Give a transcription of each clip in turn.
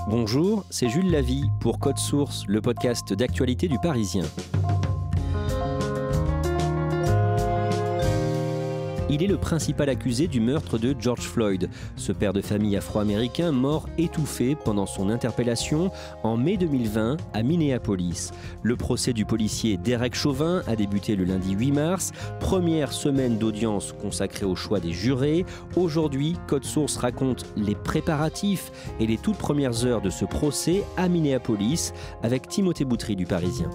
Bonjour, c'est Jules Lavie pour Code Source, le podcast d'actualité du Parisien. Il est le principal accusé du meurtre de George Floyd, ce père de famille afro-américain mort étouffé pendant son interpellation en mai 2020 à Minneapolis. Le procès du policier Derek Chauvin a débuté le lundi 8 mars, première semaine d'audience consacrée au choix des jurés. Aujourd'hui, Code Source raconte les préparatifs et les toutes premières heures de ce procès à Minneapolis avec Timothée Boutry du Parisien.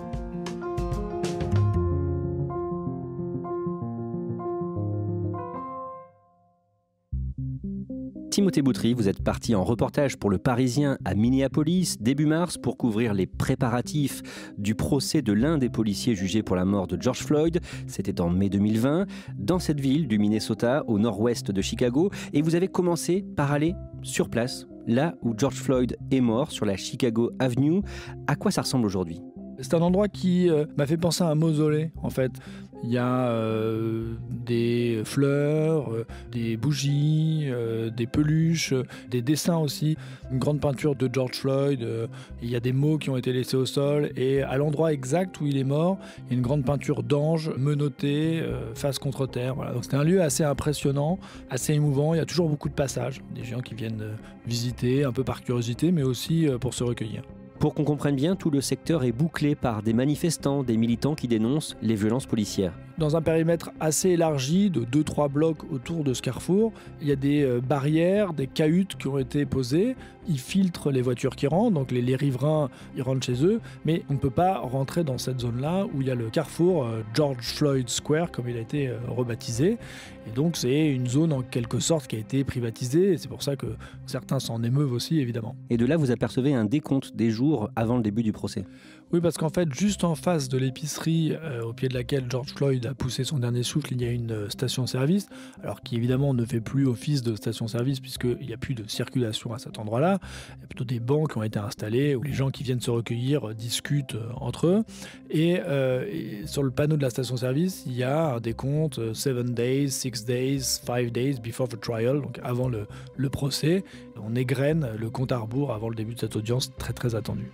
Timothée Boutry, vous êtes parti en reportage pour Le Parisien à Minneapolis début mars pour couvrir les préparatifs du procès de l'un des policiers jugés pour la mort de George Floyd. C'était en mai 2020, dans cette ville du Minnesota, au nord-ouest de Chicago. Et vous avez commencé par aller sur place, là où George Floyd est mort, sur la Chicago Avenue. À quoi ça ressemble aujourd'hui ? C'est un endroit qui m'a fait penser à un mausolée, en fait. Il y a des fleurs, des bougies, des peluches, des dessins aussi, une grande peinture de George Floyd. Il y a des mots qui ont été laissés au sol. Et à l'endroit exact où il est mort, il y a une grande peinture d'ange menotté, face contre terre. Voilà. Donc c'était un lieu assez impressionnant, assez émouvant. Il y a toujours beaucoup de passages, des gens qui viennent visiter, un peu par curiosité, mais aussi pour se recueillir. Pour qu'on comprenne bien, tout le secteur est bouclé par des manifestants, des militants qui dénoncent les violences policières. Dans un périmètre assez élargi de 2-3 blocs autour de ce carrefour, il y a des barrières, des cahutes qui ont été posées. Ils filtrent les voitures qui rentrent, donc les riverains ils rentrent chez eux, mais on ne peut pas rentrer dans cette zone-là où il y a le carrefour George Floyd Square, comme il a été rebaptisé. Et donc c'est une zone en quelque sorte qui a été privatisée, et c'est pour ça que certains s'en émeuvent aussi, évidemment. Et de là, vous apercevez un décompte des jours avant le début du procès. Oui, parce qu'en fait, juste en face de l'épicerie au pied de laquelle George Floyd a poussé son dernier souffle, il y a une station-service, alors qui évidemment ne fait plus office de station-service puisqu'il n'y a plus de circulation à cet endroit-là. Il y a plutôt des bancs qui ont été installés où les gens qui viennent se recueillir discutent entre eux. Et sur le panneau de la station-service, il y a un décompte 7 days, 6 days, 5 days before the trial, donc avant le procès. On égrène le compte à rebours avant le début de cette audience très très attendue.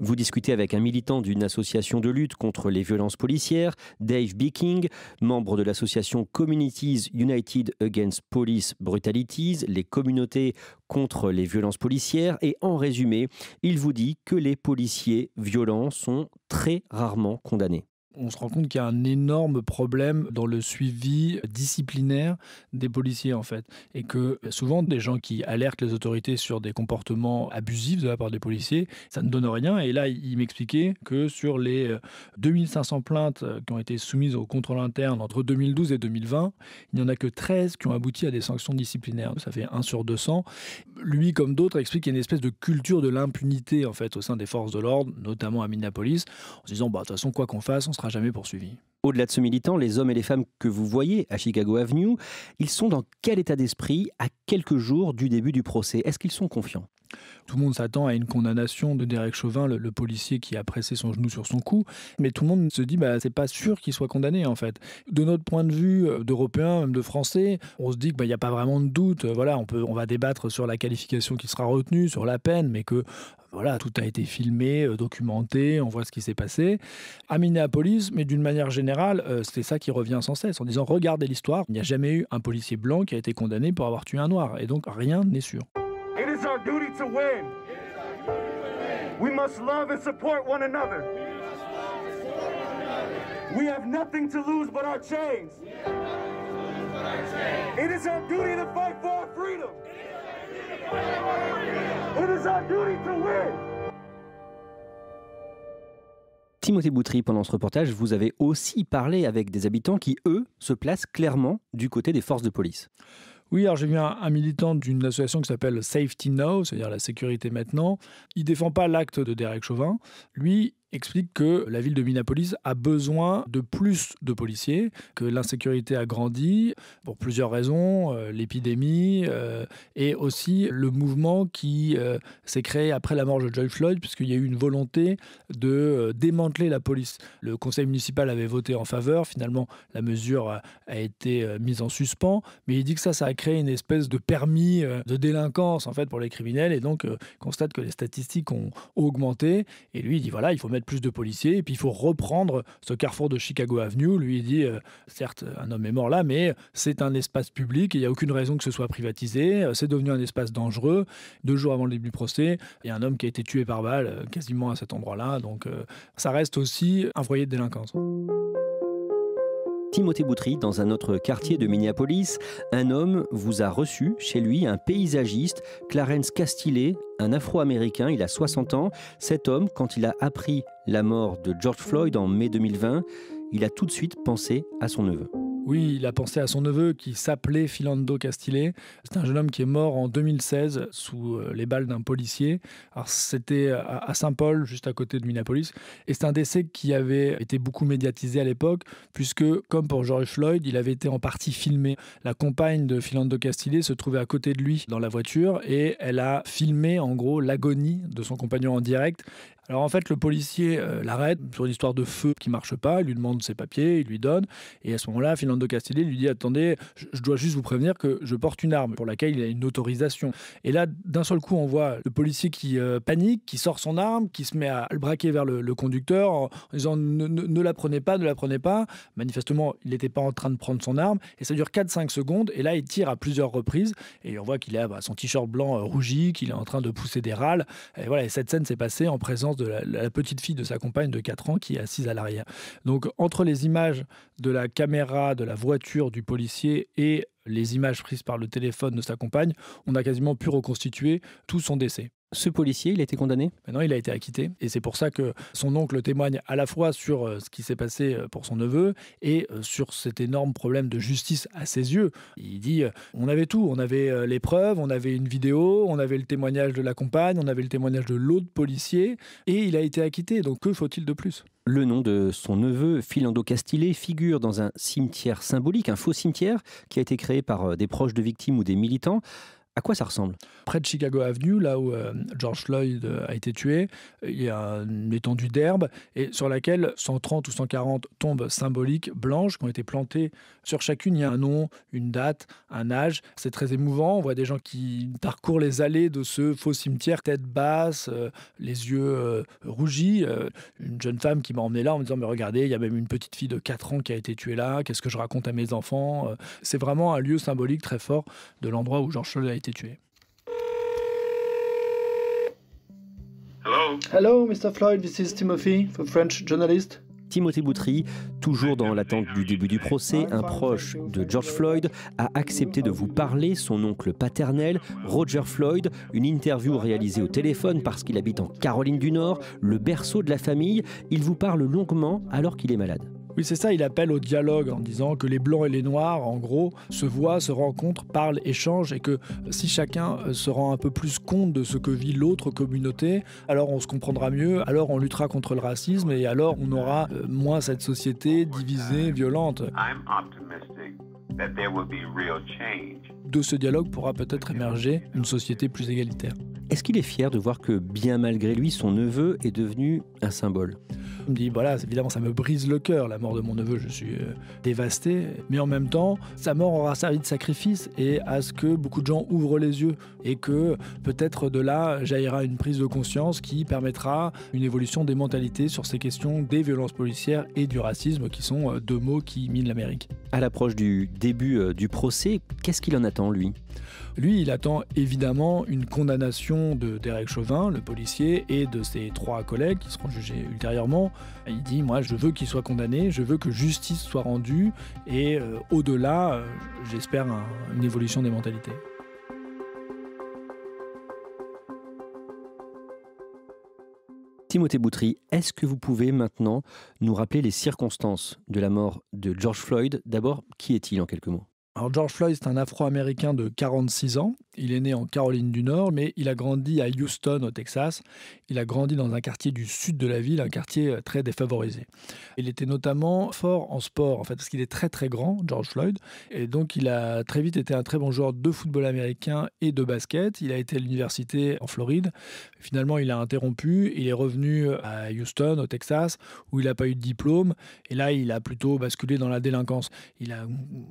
Vous discutez avec un militant d'une association de lutte contre les violences policières, Dave Bicking, membre de l'association Communities United Against Police Brutalities, les communautés contre les violences policières. Et en résumé, il vous dit que les policiers violents sont très rarement condamnés. On se rend compte qu'il y a un énorme problème dans le suivi disciplinaire des policiers, en fait. Et que souvent, des gens qui alertent les autorités sur des comportements abusifs de la part des policiers, ça ne donne rien. Et là, il m'expliquait que sur les 2500 plaintes qui ont été soumises au contrôle interne entre 2012 et 2020, il n'y en a que 13 qui ont abouti à des sanctions disciplinaires. Ça fait 1 sur 200. Lui, comme d'autres, explique qu'il y a une espèce de culture de l'impunité, en fait, au sein des forces de l'ordre, notamment à Minneapolis, en se disant, de toute façon, quoi qu'on fasse, on sera jamais poursuivi. Au-delà de ce militant, les hommes et les femmes que vous voyez à Chicago Avenue, ils sont dans quel état d'esprit à quelques jours du début du procès ? Est-ce qu'ils sont confiants ? Tout le monde s'attend à une condamnation de Derek Chauvin, le policier qui a pressé son genou sur son cou. Mais tout le monde se dit, c'est pas sûr qu'il soit condamné, en fait. De notre point de vue d'Européens, même de Français, on se dit qu'il n'y a pas vraiment de doute. Voilà, on va débattre sur la qualification qui sera retenue, sur la peine, mais que voilà, tout a été filmé, documenté, on voit ce qui s'est passé. À Minneapolis, mais d'une manière générale, c'est ça qui revient sans cesse, en disant, regardez l'histoire, il n'y a jamais eu un policier blanc qui a été condamné pour avoir tué un noir. Et donc, rien n'est sûr. It is our duty to win. We must love and support one another. We have nothing to lose but our chains. It is our duty to fight for our freedom. It is our duty to win. Timothée Boutry, pendant ce reportage, vous avez aussi parlé avec des habitants qui, eux, se placent clairement du côté des forces de police. Oui, alors j'ai vu un militant d'une association qui s'appelle Safety Now, c'est-à-dire la sécurité maintenant. Il ne défend pas l'acte de Derek Chauvin. Lui, explique que la ville de Minneapolis a besoin de plus de policiers, que l'insécurité a grandi pour plusieurs raisons, l'épidémie et aussi le mouvement qui s'est créé après la mort de George Floyd, puisqu'il y a eu une volonté de démanteler la police. Le conseil municipal avait voté en faveur, finalement la mesure a été mise en suspens, mais il dit que ça a créé une espèce de permis de délinquance en fait pour les criminels, et donc constate que les statistiques ont augmenté, et lui il dit voilà, il faut mettre plus de policiers, et puis il faut reprendre ce carrefour de Chicago Avenue. Lui il dit certes un homme est mort là, mais c'est un espace public et il n'y a aucune raison que ce soit privatisé, c'est devenu un espace dangereux. 2 jours avant le début du procès, il y a un homme qui a été tué par balle quasiment à cet endroit-là, donc ça reste aussi un foyer de délinquance. Timothée Boutry, dans un autre quartier de Minneapolis, un homme vous a reçu chez lui, un paysagiste, Clarence Castillet, un Afro-Américain, il a 60 ans. Cet homme, quand il a appris la mort de George Floyd en mai 2020, il a tout de suite pensé à son neveu. Oui, il a pensé à son neveu qui s'appelait Philando Castillet. C'est un jeune homme qui est mort en 2016 sous les balles d'un policier. Alors, c'était à Saint-Paul, juste à côté de Minneapolis. Et c'est un décès qui avait été beaucoup médiatisé à l'époque, puisque, comme pour George Floyd, il avait été en partie filmé. La compagne de Philando Castillet se trouvait à côté de lui dans la voiture et elle a filmé, en gros, l'agonie de son compagnon en direct. Alors en fait, le policier l'arrête sur une histoire de feu qui ne marche pas, il lui demande ses papiers, il lui donne, et à ce moment-là, Philando Castillet lui dit « Attendez, je dois juste vous prévenir que je porte une arme pour laquelle il a une autorisation. » Et là, d'un seul coup, on voit le policier qui panique, qui sort son arme, qui se met à le braquer vers le conducteur en disant « Ne la prenez pas, ne la prenez pas ». Manifestement, il n'était pas en train de prendre son arme, et ça dure 4-5 secondes, et là, il tire à plusieurs reprises, et on voit qu'il a son t-shirt blanc rougi, qu'il est en train de pousser des râles. Et voilà, et cette scène s'est passée en présence de la petite fille de sa compagne de 4 ans qui est assise à l'arrière. Donc entre les images de la caméra de la voiture du policier et les images prises par le téléphone de sa compagne, on a quasiment pu reconstituer tout son décès. Ce policier, il a été condamné ? Maintenant, il a été acquitté et c'est pour ça que son oncle témoigne à la fois sur ce qui s'est passé pour son neveu et sur cet énorme problème de justice à ses yeux. Il dit on avait tout, on avait les preuves, on avait une vidéo, on avait le témoignage de la compagne, on avait le témoignage de l'autre policier et il a été acquitté. Donc que faut-il de plus ? Le nom de son neveu, Philando Castillet, figure dans un cimetière symbolique, un faux cimetière qui a été créé par des proches de victimes ou des militants. À quoi ça ressemble ? Près de Chicago Avenue, là où George Floyd a été tué, il y a une étendue d'herbe et sur laquelle 130 ou 140 tombes symboliques blanches qui ont été plantées. Sur chacune, il y a un nom, une date, un âge. C'est très émouvant. On voit des gens qui parcourent les allées de ce faux cimetière, tête basse, les yeux rougis. Une jeune femme qui m'a emmené là en me disant « Mais regardez, il y a même une petite fille de 4 ans qui a été tuée là. Qu'est-ce que je raconte à mes enfants ?» C'est vraiment un lieu symbolique très fort de l'endroit où George Floyd a été tué. Hello, Mr. Floyd, this is Timothy, the French journalist. Timothée Boutry, toujours dans l'attente du début du procès, un proche de George Floyd a accepté de vous parler, son oncle paternel, Roger Floyd, une interview réalisée au téléphone parce qu'il habite en Caroline du Nord, le berceau de la famille. Il vous parle longuement alors qu'il est malade. Oui, c'est ça, il appelle au dialogue en disant que les Blancs et les Noirs, en gros, se voient, se rencontrent, parlent, échangent et que si chacun se rend un peu plus compte de ce que vit l'autre communauté, alors on se comprendra mieux, alors on luttera contre le racisme et alors on aura moins cette société divisée, violente. De ce dialogue pourra peut-être émerger une société plus égalitaire. Est-ce qu'il est fier de voir que, bien malgré lui, son neveu est devenu un symbole ? Il me dit, voilà, évidemment, ça me brise le cœur, la mort de mon neveu, je suis dévasté. Mais en même temps, sa mort aura servi de sacrifice et à ce que beaucoup de gens ouvrent les yeux et que peut-être de là jaillira une prise de conscience qui permettra une évolution des mentalités sur ces questions des violences policières et du racisme, qui sont 2 mots qui minent l'Amérique. À l'approche du début du procès, qu'est-ce qu'il en attend, lui ? Lui, il attend évidemment une condamnation de Derek Chauvin, le policier, et de ses 3 collègues qui seront jugés ultérieurement. Il dit, moi, je veux qu'il soit condamné, je veux que justice soit rendue, et au-delà, j'espère une évolution des mentalités. Timothée Boutry, est-ce que vous pouvez maintenant nous rappeler les circonstances de la mort de George Floyd ? D'abord, qui est-il en quelques mots ? Alors George Floyd, c'est un Afro-Américain de 46 ans. Il est né en Caroline du Nord, mais il a grandi à Houston, au Texas. Il a grandi dans un quartier du sud de la ville, un quartier très défavorisé. Il était notamment fort en sport, en fait, parce qu'il est très très grand, George Floyd. Et donc, il a très vite été un très bon joueur de football américain et de basket. Il a été à l'université en Floride. Finalement, il a interrompu. Il est revenu à Houston, au Texas, où il n'a pas eu de diplôme. Et là, il a plutôt basculé dans la délinquance. Il a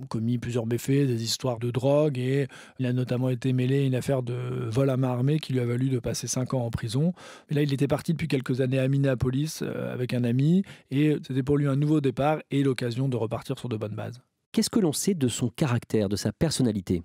commis plusieurs méfaits, des histoires de drogue, et il a notamment été mêlé à une affaire de vol à main armée qui lui a valu de passer 5 ans en prison. Et là, il était parti depuis quelques années à Minneapolis avec un ami, et c'était pour lui un nouveau départ et l'occasion de repartir sur de bonnes bases. Qu'est-ce que l'on sait de son caractère, de sa personnalité ?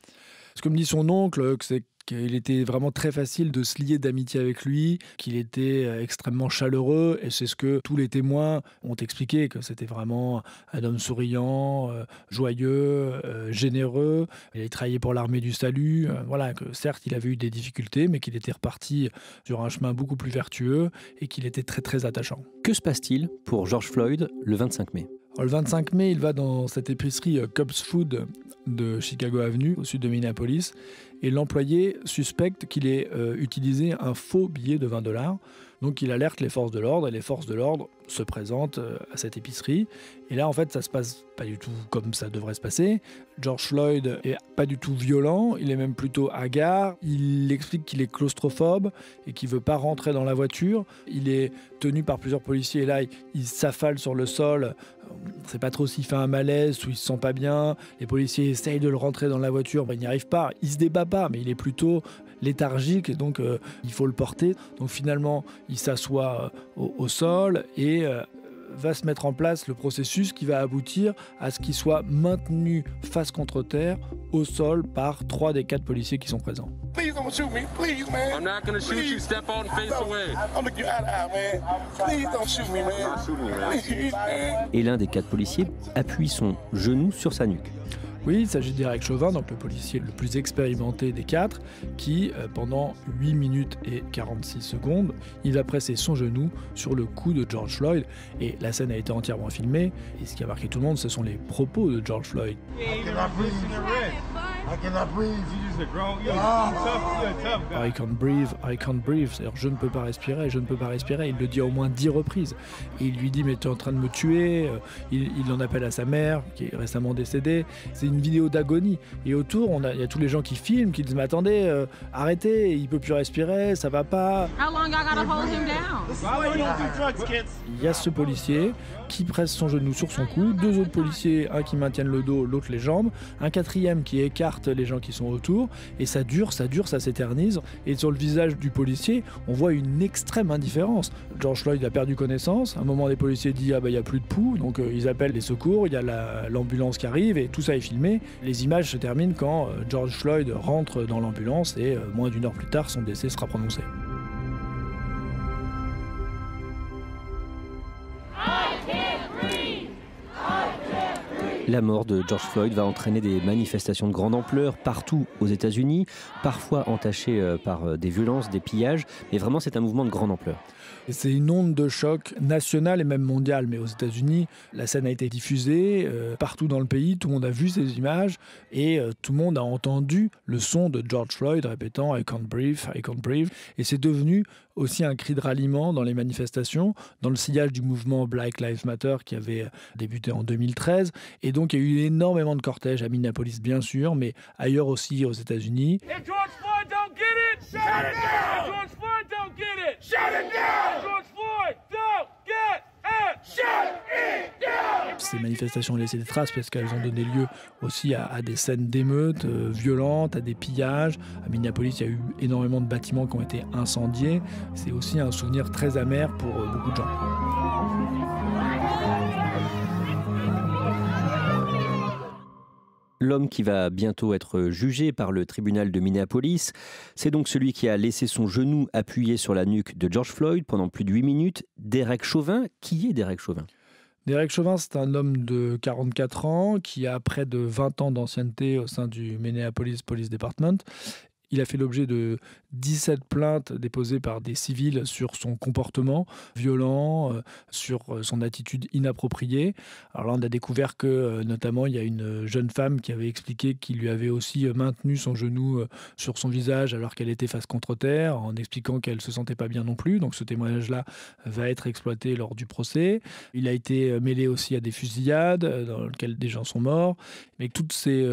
Ce que me dit son oncle, c'est qu'il était vraiment très facile de se lier d'amitié avec lui, qu'il était extrêmement chaleureux, et c'est ce que tous les témoins ont expliqué, que c'était vraiment un homme souriant, joyeux, généreux. Il a travaillé pour l'armée du salut, voilà, que certes il avait eu des difficultés, mais qu'il était reparti sur un chemin beaucoup plus vertueux et qu'il était très très attachant. Que se passe-t-il pour George Floyd le 25 mai ? Le 25 mai, il va dans cette épicerie Cubs Food de Chicago Avenue, au sud de Minneapolis, et l'employé suspecte qu'il ait utilisé un faux billet de $20. Donc il alerte les forces de l'ordre, et les forces de l'ordre se présentent à cette épicerie. Et là, en fait, ça se passe pas du tout comme ça devrait se passer. George Floyd est pas du tout violent, il est même plutôt hagard. Il explique qu'il est claustrophobe et qu'il veut pas rentrer dans la voiture. Il est tenu par plusieurs policiers, et là, il s'affale sur le sol. On ne sait pas trop s'il fait un malaise ou il se sent pas bien. Les policiers essayent de le rentrer dans la voiture, il n'y arrive pas. Il se débat pas, mais il est plutôt léthargique, et donc il faut le porter. Donc finalement, il s'assoit au sol et va se mettre en place le processus qui va aboutir à ce qu'il soit maintenu face contre terre au sol par 3 des 4 policiers qui sont présents. Please don't shoot me, please, man. I'm not gonna shoot you. Step on, face away. I'll look you eye to eye, man. Please don't shoot me, man. I'm not shooting you, man. Please, man. Et l'un des 4 policiers appuie son genou sur sa nuque. Oui, il s'agit d'Eric Chauvin, donc le policier le plus expérimenté des 4, qui, pendant 8 minutes et 46 secondes, il va presser son genou sur le cou de George Floyd. Et la scène a été entièrement filmée. Et ce qui a marqué tout le monde, ce sont les propos de George Floyd. I can't breathe, c'est-à-dire je ne peux pas respirer, je ne peux pas respirer. Il le dit au moins 10 reprises. Et il lui dit, mais tu es en train de me tuer. Il en appelle à sa mère, qui est récemment décédée. C'est une vidéo d'agonie. Et autour, il y a tous les gens qui filment, qui disent, mais attendez, arrêtez, il peut plus respirer, ça va pas. Il y a ce policier qui presse son genou sur son cou, 2 autres policiers, un qui maintiennent le dos, l'autre les jambes, un 4e qui écarte les gens qui sont autour, et ça dure, ça s'éternise, et sur le visage du policier, on voit une extrême indifférence. George Floyd a perdu connaissance, à un moment des policiers disent il y a plus de pouls, donc ils appellent les secours, il y a l'ambulance qui arrive, et tout ça est filmé. Les images se terminent quand George Floyd rentre dans l'ambulance, et moins d'1 heure plus tard, son décès sera prononcé. La mort de George Floyd va entraîner des manifestations de grande ampleur partout aux États-Unis, parfois entachées par des violences, des pillages, mais vraiment c'est un mouvement de grande ampleur. C'est une onde de choc nationale et même mondiale, mais aux États-Unis, la scène a été diffusée partout dans le pays, tout le monde a vu ces images et tout le monde a entendu le son de George Floyd répétant « I can't breathe, I can't breathe ». Et c'est devenu aussi un cri de ralliement dans les manifestations, dans le sillage du mouvement Black Lives Matter qui avait débuté en 2013. Et donc il y a eu énormément de cortèges à Minneapolis bien sûr, mais ailleurs aussi aux États-Unis. If George Floyd don't get it, shut it down! If George Floyd don't get it, shut it down! If George Floyd don't get it, shut it down! Ces manifestations ont laissé des traces parce qu'elles ont donné lieu aussi à des scènes d'émeutes violentes, à des pillages. À Minneapolis, il y a eu énormément de bâtiments qui ont été incendiés. C'est aussi un souvenir très amer pour beaucoup de gens. L'homme qui va bientôt être jugé par le tribunal de Minneapolis, c'est donc celui qui a laissé son genou appuyé sur la nuque de George Floyd pendant plus de 8 minutes, Derek Chauvin. Qui est Derek Chauvin ? Derek Chauvin, c'est un homme de 44 ans qui a près de 20 ans d'ancienneté au sein du Minneapolis Police Department. Il a fait l'objet de 17 plaintes déposées par des civils sur son comportement violent, sur son attitude inappropriée. Alors là, on a découvert que, notamment, il y a une jeune femme qui avait expliqué qu'il lui avait aussi maintenu son genou sur son visage alors qu'elle était face contre terre, en expliquant qu'elle ne se sentait pas bien non plus. Donc ce témoignage-là va être exploité lors du procès. Il a été mêlé aussi à des fusillades dans lesquelles des gens sont morts. Mais toutes ces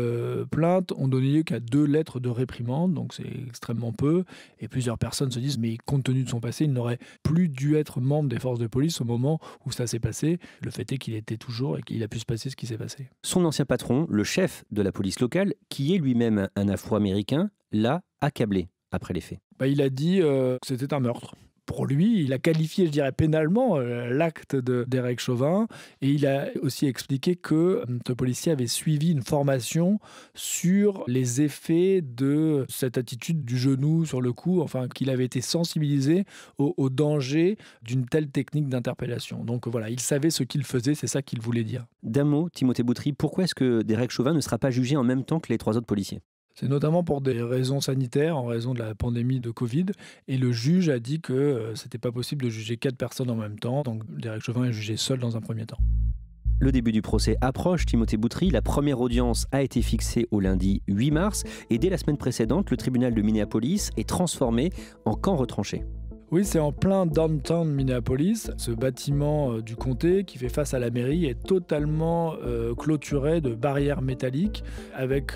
plaintes ont donné lieu qu'à 2 lettres de réprimande, donc c'est extrêmement peu. Et plusieurs personnes se disent, mais compte tenu de son passé, il n'aurait plus dû être membre des forces de police au moment où ça s'est passé. Le fait est qu'il était toujours et qu'il a pu se passer ce qui s'est passé. Son ancien patron, le chef de la police locale, qui est lui-même un Afro-Américain, l'a accablé après les faits. Il a dit que c'était un meurtre. Pour lui, il a qualifié, je dirais, pénalement l'acte de Derek Chauvin, et il a aussi expliqué que ce policier avait suivi une formation sur les effets de cette attitude du genou sur le cou, enfin qu'il avait été sensibilisé au danger d'une telle technique d'interpellation. Donc voilà, il savait ce qu'il faisait, c'est ça qu'il voulait dire. D'un mot, Timothée Boutry, pourquoi est-ce que Derek Chauvin ne sera pas jugé en même temps que les 3 autres policiers ? C'est notamment pour des raisons sanitaires, en raison de la pandémie de Covid. Et le juge a dit que c'était pas possible de juger 4 personnes en même temps. Donc Derek Chauvin est jugé seul dans un premier temps. Le début du procès approche, Timothée Boutry. La première audience a été fixée au lundi 8 mars. Et dès la semaine précédente, le tribunal de Minneapolis est transformé en camp retranché. Oui, c'est en plein downtown Minneapolis. Ce bâtiment du comté qui fait face à la mairie est totalement clôturé de barrières métalliques avec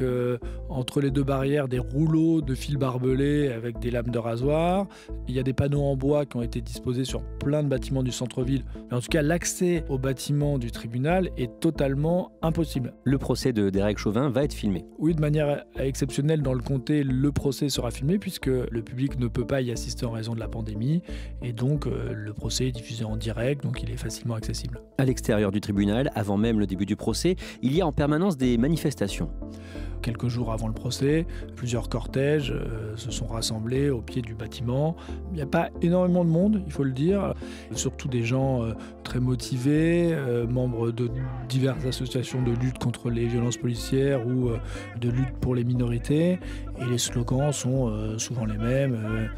entre les 2 barrières des rouleaux de fils barbelés avec des lames de rasoir. Il y a des panneaux en bois qui ont été disposés sur plein de bâtiments du centre-ville. Mais en tout cas, l'accès au bâtiment du tribunal est totalement impossible. Le procès de Derek Chauvin va être filmé. Oui, de manière exceptionnelle dans le comté, le procès sera filmé puisque le public ne peut pas y assister en raison de la pandémie. Et donc, le procès est diffusé en direct, donc il est facilement accessible. À l'extérieur du tribunal, avant même le début du procès, il y a en permanence des manifestations. Quelques jours avant le procès, plusieurs cortèges se sont rassemblés au pied du bâtiment. Il n'y a pas énormément de monde, il faut le dire. Surtout des gens très motivés, membres de diverses associations de lutte contre les violences policières ou de lutte pour les minorités. Et les slogans sont souvent les mêmes.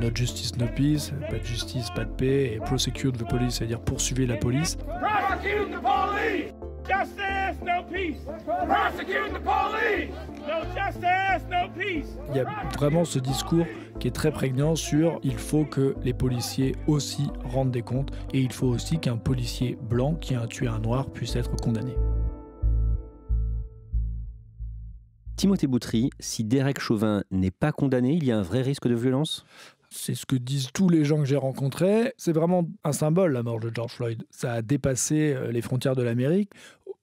Not justice, no peace. Pas de justice, pas de paix. Et prosecute the police, c'est-à-dire poursuivez la police. Prosecute the police! Justice, no peace! Prosecute the police! No justice, no peace! Il y a vraiment ce discours qui est très prégnant sur il faut que les policiers aussi rendent des comptes et il faut aussi qu'un policier blanc qui a tué un noir puisse être condamné. Timothée Boutry, si Derek Chauvin n'est pas condamné, il y a un vrai risque de violence ? C'est ce que disent tous les gens que j'ai rencontrés. C'est vraiment un symbole, la mort de George Floyd. Ça a dépassé les frontières de l'Amérique.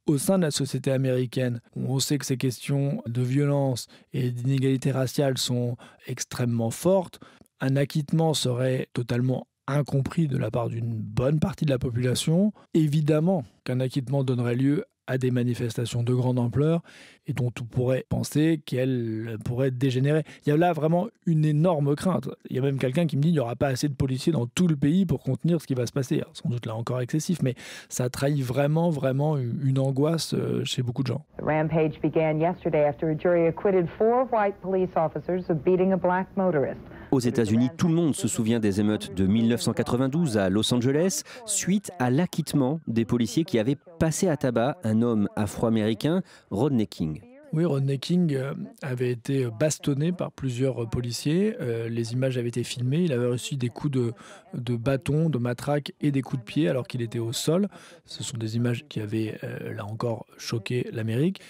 Au sein de la société américaine, où on sait que ces questions de violence et d'inégalité raciale sont extrêmement fortes, un acquittement serait totalement incompris de la part d'une bonne partie de la population. Évidemment qu'un acquittement donnerait lieu à des manifestations de grande ampleur et dont on pourrait penser qu'elles pourraient dégénérer. Il y a là vraiment une énorme crainte. Il y a même quelqu'un qui me dit qu'il n'y aura pas assez de policiers dans tout le pays pour contenir ce qui va se passer. Alors, sans doute là encore excessif, mais ça trahit vraiment une angoisse chez beaucoup de gens. The rampage began yesterday after a jury acquitted 4 white police officers of beating a black motorist. Aux États-Unis, tout le monde se souvient des émeutes de 1992 à Los Angeles, suite à l'acquittement des policiers qui avaient passé à tabac un homme afro-américain, Rodney King. Oui, Rodney King avait été bastonné par plusieurs policiers. Les images avaient été filmées. Il avait reçu des coups de bâton, de matraque et des coups de pied alors qu'il était au sol. Ce sont des images qui avaient, là encore, choqué l'Amérique.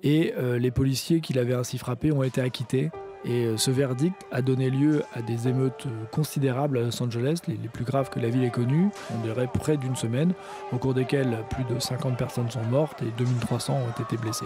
Et les policiers qui l'avaient ainsi frappé ont été acquittés. Et ce verdict a donné lieu à des émeutes considérables à Los Angeles, les plus graves que la ville ait connues. On dirait près d'une semaine, au cours desquelles plus de 50 personnes sont mortes et 2300 ont été blessées.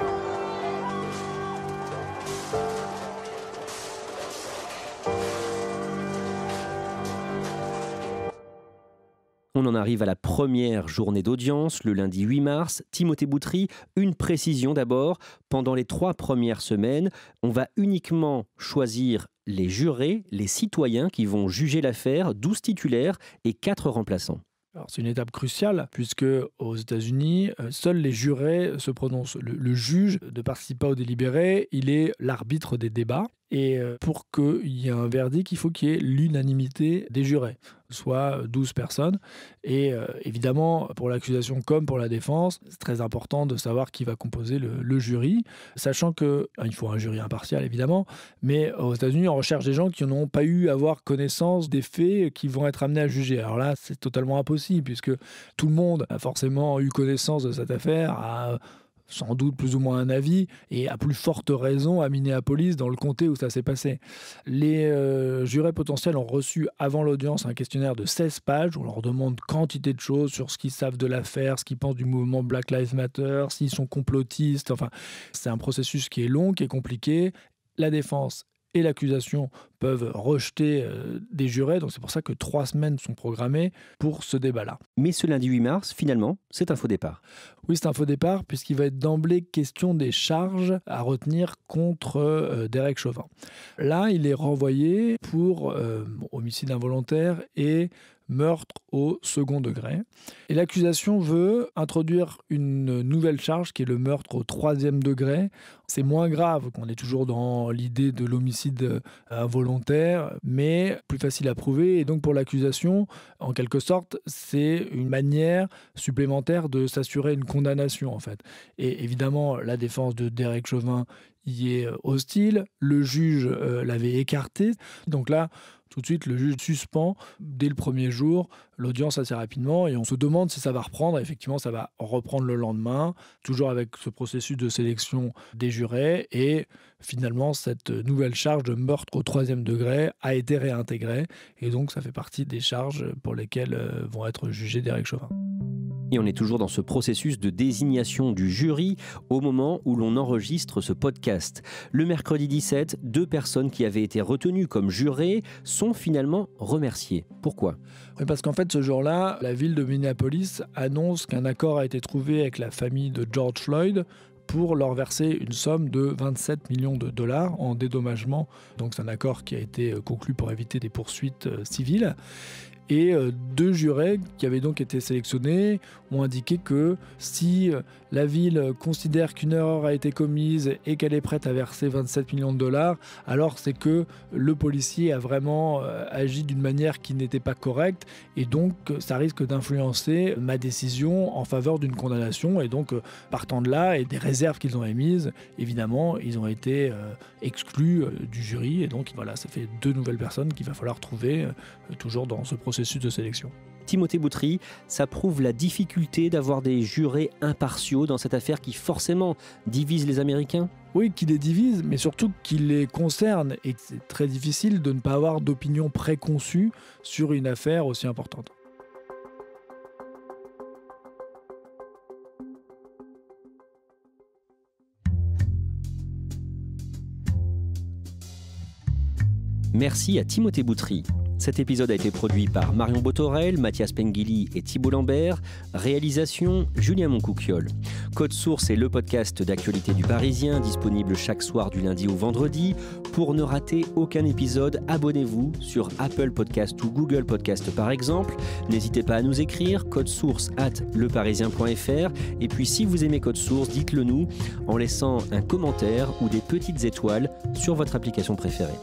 On en arrive à la première journée d'audience, le lundi 8 mars. Timothée Boutry, une précision d'abord. Pendant les 3 premières semaines, on va uniquement choisir les jurés, les citoyens qui vont juger l'affaire, 12 titulaires et 4 remplaçants. Alors, c'est une étape cruciale puisque aux États-Unis, seuls les jurés se prononcent. Le juge ne participe pas au délibéré, il est l'arbitre des débats. Et pour qu'il y ait un verdict, il faut qu'il y ait l'unanimité des jurés, soit 12 personnes. Et évidemment, pour l'accusation comme pour la défense, c'est très important de savoir qui va composer le jury, sachant qu'il faut un jury impartial, évidemment, mais aux États-Unis, on recherche des gens qui n'ont pas eu à avoir connaissance des faits qui vont être amenés à juger. Alors là, c'est totalement impossible, puisque tout le monde a forcément eu connaissance de cette affaire, a sans doute plus ou moins un avis, et à plus forte raison à Minneapolis, dans le comté où ça s'est passé. Les jurés potentiels ont reçu avant l'audience un questionnaire de 16 pages, où on leur demande quantité de choses sur ce qu'ils savent de l'affaire, ce qu'ils pensent du mouvement Black Lives Matter, s'ils sont complotistes. Enfin, c'est un processus qui est long, qui est compliqué. La défense et l'accusation peuvent rejeter des jurés, donc c'est pour ça que 3 semaines sont programmées pour ce débat-là. Mais ce lundi 8 mars, finalement, c'est un faux départ. Oui, c'est un faux départ, puisqu'il va être d'emblée question des charges à retenir contre Derek Chauvin. Là, il est renvoyé pour homicide involontaire et meurtre au second degré. Et l'accusation veut introduire une nouvelle charge qui est le meurtre au 3e degré. C'est moins grave, qu'on est toujours dans l'idée de l'homicide involontaire, mais plus facile à prouver. Et donc pour l'accusation, en quelque sorte, c'est une manière supplémentaire de s'assurer une condamnation, en fait. Et évidemment, la défense de Derek Chauvin y est hostile. Le juge l'avait écarté. Donc là, tout de suite, le juge suspend dès le premier jour l'audience assez rapidement et on se demande si ça va reprendre. Effectivement, ça va reprendre le lendemain, toujours avec ce processus de sélection des jurés. Et finalement, cette nouvelle charge de meurtre au 3e degré a été réintégrée. Et donc, ça fait partie des charges pour lesquelles vont être jugés Derek Chauvin. Et on est toujours dans ce processus de désignation du jury au moment où l'on enregistre ce podcast. Le mercredi 17, 2 personnes qui avaient été retenues comme jurées sont finalement remerciées. Pourquoi ? Oui, parce qu'en fait, ce jour-là, la ville de Minneapolis annonce qu'un accord a été trouvé avec la famille de George Floyd pour leur verser une somme de 27 millions de dollars en dédommagement. Donc c'est un accord qui a été conclu pour éviter des poursuites civiles. Et 2 jurés qui avaient donc été sélectionnés ont indiqué que si la ville considère qu'une erreur a été commise et qu'elle est prête à verser 27 millions de dollars, alors c'est que le policier a vraiment agi d'une manière qui n'était pas correcte et donc ça risque d'influencer ma décision en faveur d'une condamnation. Et donc partant de là et des réserves qu'ils ont émises, évidemment, ils ont été exclus du jury. Et donc voilà, ça fait 2 nouvelles personnes qu'il va falloir trouver toujours dans ce processus de sélection. Timothée Boutry, ça prouve la difficulté d'avoir des jurés impartiaux dans cette affaire qui forcément divise les Américains ? Oui, qui les divise, mais surtout qui les concerne. Et c'est très difficile de ne pas avoir d'opinion préconçue sur une affaire aussi importante. Merci à Timothée Boutry. Cet épisode a été produit par Marion Botorel, Mathias Pengili et Thibault Lambert. Réalisation, Julien Moncouquiol. Code Source est le podcast d'actualité du Parisien, disponible chaque soir du lundi au vendredi. Pour ne rater aucun épisode, abonnez-vous sur Apple Podcast ou Google Podcast par exemple. N'hésitez pas à nous écrire, codesource@leparisien.fr. Et puis si vous aimez Code Source, dites-le nous en laissant un commentaire ou des petites étoiles sur votre application préférée.